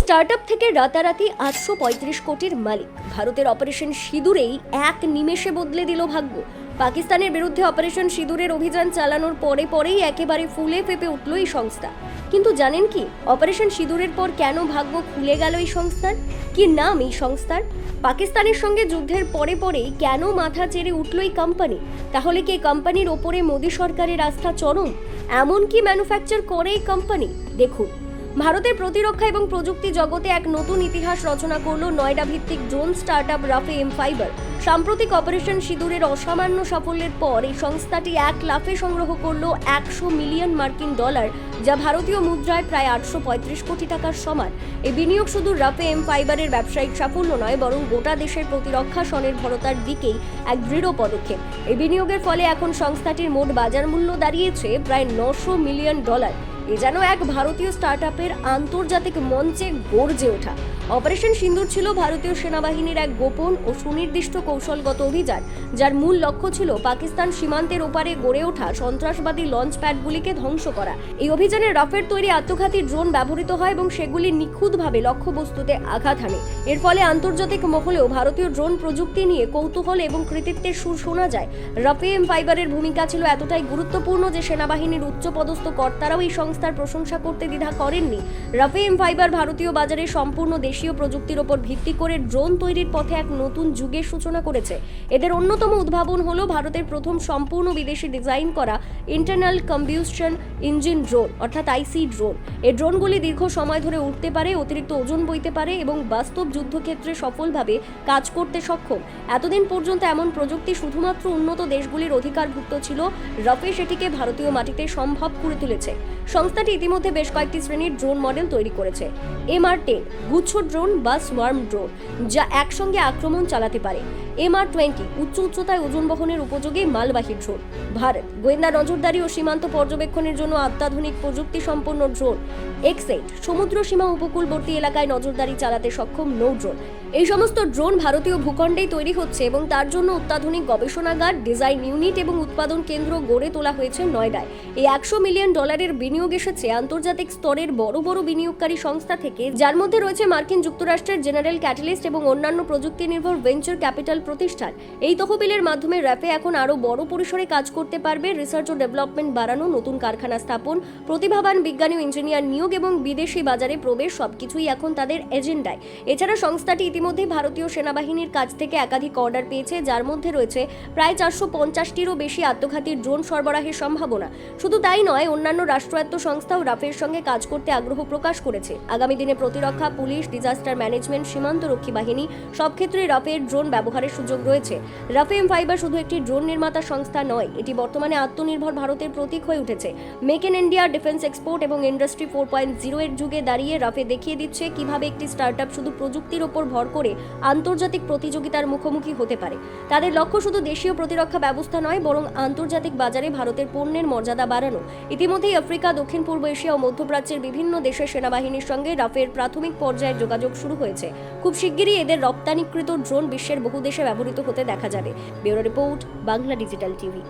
Startup থেকে রাতারাতি 835 কোটির মালিক। ভারতের অপারেশন সিঁদুরেই এক নিমেষে বদলে দিল ভাগ্য। পাকিস্তানের বিরুদ্ধে অপারেশন সিঁদুরের অভিযান চালানোর পরেই একেবারে ফুলে ফেপে উঠল এই সংস্থা। কিন্তু জানেন কি, অপারেশন সিঁদুরের পর কেন ভাগ্য খুলে গেল এই সংস্থার? কি নাম এই সংস্থার? পাকিস্তানের সঙ্গে যুদ্ধের পরেই কেন মাথা চেড়ে উঠল এই কোম্পানি? তাহলে কি কোম্পানির ওপরে মোদী সরকারের আস্থা চরম? এমন কি ম্যানুফ্যাকচার করে এই কোম্পানি? দেখুন, ভারতের প্রতিরক্ষা এবং প্রযুক্তি জগতে এক নতুন ইতিহাস রচনা করল নয়ডা ভিত্তিক ড্রোন স্টার্টআপ রাফে mPhibr। সাম্প্রতিক অপারেশন সিঁদুরের অসামান্য সাফল্যের পর এই সংস্থাটি এক লাফে সংগ্রহ করল 100 মিলিয়ন মার্কিন ডলার, যা ভারতীয় মুদ্রায় প্রায় 835 কোটি টাকার সমান। এই বিনিয়োগ শুধু রাফে mPhibr এর ব্যবসায়িক সাফল্য নয়, বরং গোটা দেশের প্রতিরক্ষা স্বনির্ভরতার দিকেই এক দৃঢ় পদক্ষেপ। এই বিনিয়োগের ফলে এখন সংস্থাটির মোট বাজার মূল্য দাঁড়িয়েছে প্রায় 900 মিলিয়ন ডলার। এ যেন এক ভারতীয় স্টার্টআপের আন্তর্জাতিক মঞ্চে গর্জে ওঠা। অপারেশন সিঁদুর ছিল ভারতীয় সেনাবাহিনীর এক গোপন ও সুনির্দিষ্ট কৌশলগত অভিযান, যার মূল লক্ষ্য ছিল পাকিস্তান সীমান্তের ওপারে গড়ে ওঠা সন্ত্রাসবাদী লঞ্চ প্যাডগুলিকে ধ্বংস করা। এই অভিযানে রাফের তৈরি আত্মঘাতী ড্রোন ব্যবহৃত হয় এবং সেগুলি নিখুঁতভাবে লক্ষ্যবস্তুতে আঘাত হানে। এর ফলে আন্তর্জাতিক মহলেও ভারতীয় ড্রোন প্রযুক্তি নিয়ে কৌতূহল এবং কৃতিত্বের সুর শোনা যায়। রাফে mPhibr এর ভূমিকা ছিল এতটাই গুরুত্বপূর্ণ যে সেনাবাহিনীর উচ্চপদস্থ কর্তারাও এই সংস্থার প্রশংসা করতে দ্বিধা করেননি। রাফে mPhibr ভারতীয় বাজারে সম্পূর্ণ দেশীয় প্রযুক্তির উপর ভিত্তি করে ড্রোন তৈরির পথে এক নতুন যুগের সূচনা করেছে। এদের অন্যতম উদ্ভাবন হলো ভারতের প্রথম সম্পূর্ণ বিদেশি ডিজাইন করা ইন্টারনাল কম্বিউশন ইঞ্জিন ড্রোন অর্থাৎ আইসি ড্রোন। এই ড্রোনগুলি দীর্ঘ সময় ধরে উঠতে পারে, অতিরিক্ত ওজন বইতে পারে এবং বাস্তব যুদ্ধক্ষেত্রে সফলভাবে কাজ করতে সক্ষম। এতদিন পর্যন্ত এমন প্রযুক্তি শুধুমাত্র উন্নত দেশগুলির অধিকারভুক্ত ছিল। রাফে সেটিকে ভারতীয় মাটিতে সম্ভব করে তুলেছে। সংস্থাটি ইতিমধ্যে বেশ কয়েকটি শ্রেণীর ড্রোন মডেল তৈরি করেছে। MR-10 গুচ্ছ ড্রোন বা সোয়ার্ম ড্রোন, যা একসঙ্গে আক্রমণ চালাতে পারে। MR-20 উচ্চতায় ওজন বহনের উপযোগী মালবাহী ড্রোন। ভারত গোয়েন্দা নজরদারি ও সীমান্ত পর্যবেক্ষণের জন্য অত্যাধুনিক প্রযুক্তি সম্পন্ন ড্রোন। X8 সমুদ্র সীমা উপকূলবর্তী এলাকায় নজরদারি চালাতে সক্ষম নৌ ড্রোন। এই সমস্ত ড্রোন ভারতীয় ভূখণ্ডেই তৈরি হচ্ছে এবং তার জন্য অত্যাধুনিক গবেষণাগার, ডিজাইন ইউনিট এবং উৎপাদন কেন্দ্র গড়ে তোলা হয়েছে নয়ডায়। এই 100 মিলিয়ন ডলারের বিনিয়োগ এসেছে আন্তর্জাতিক স্তরের বড় বিনিয়োগকারী সংস্থা থেকে, যার মধ্যে রয়েছে মার্কিন যুক্তরাষ্ট্রের জেনারেল ক্যাটালিস্ট এবং অন্যান্য প্রযুক্তি নির্ভর ভেঞ্চার ক্যাপিটাল প্রতিষ্ঠান। এই তহবিলের মাধ্যমে রাফে এখন আরও বড় পরিসরে কাজ করতে পারবে। রিসার্চ ও ডেভেলপমেন্ট বাড়ানো, নতুন কারখানা স্থাপন, প্রতিভাবান বিজ্ঞানী ও ইঞ্জিনিয়ার নিয়োগ এবং বিদেশি বাজারে প্রবেশ সবকিছুই এখন তাদের এজেন্ডায়। এছাড়া সংস্থাটি ইতিমধ্যে ভারতীয় সেনাবাহিনীর কাছ থেকে একাধিক অর্ডার পেয়েছে, যার মধ্যে রয়েছে প্রায় 450টিরও বেশি আত্মঘাতী ড্রোন সরবরাহের সম্ভাবনা। শুধু তাই নয়, অন্যান্য রাষ্ট্রায়ত্ত সংস্থাও রাফের সঙ্গে কাজ করতে আগ্রহ প্রকাশ করেছে। আগামী দিনে প্রতিরক্ষা, পুলিশ, ডিজাস্টার ম্যানেজমেন্ট, সীমান্তরক্ষী বাহিনী সব ক্ষেত্রে রাফের ড্রোন ব্যবহারের সুযোগ রয়েছে। রাফে mPhibr শুধু একটি ড্রোন নির্মাতা সংস্থা নয়, এটি বর্তমানে আত্মনির্ভর ভারতের প্রতীক হয়ে উঠেছে। Make in India, defence export এবং ইন্ডাস্ট্রি 4.0 এর যুগে দাঁড়িয়ে রাফে দেখিয়ে দিচ্ছে কিভাবে একটি স্টার্টআপ শুধু প্রযুক্তির ওপর ভর করে আন্তর্জাতিক প্রতিযোগিতার মুখোমুখি হতে পারে। তাদের লক্ষ্য শুধু দেশীয় প্রতিরক্ষা ব্যবস্থা নয়, বরং আন্তর্জাতিক বাজারে ভারতের পণ্যের মর্যাদা বাড়ানো। ইতিমধ্যেই আফ্রিকা, দক্ষিণ পূর্ব এশিয়া ও মধ্যপ্রাচ্যের বিভিন্ন দেশের সেনাবাহিনীর সঙ্গে রাফের প্রাথমিক পর্যায়ের যোগাযোগ শুরু হয়েছে। খুব শিগগিরই এদের রপ্তানিকৃত ড্রোন বিশ্বের বহু দেশে ব্যবহৃত হতে দেখা যাবে। Bureau report, Bangla digital TV.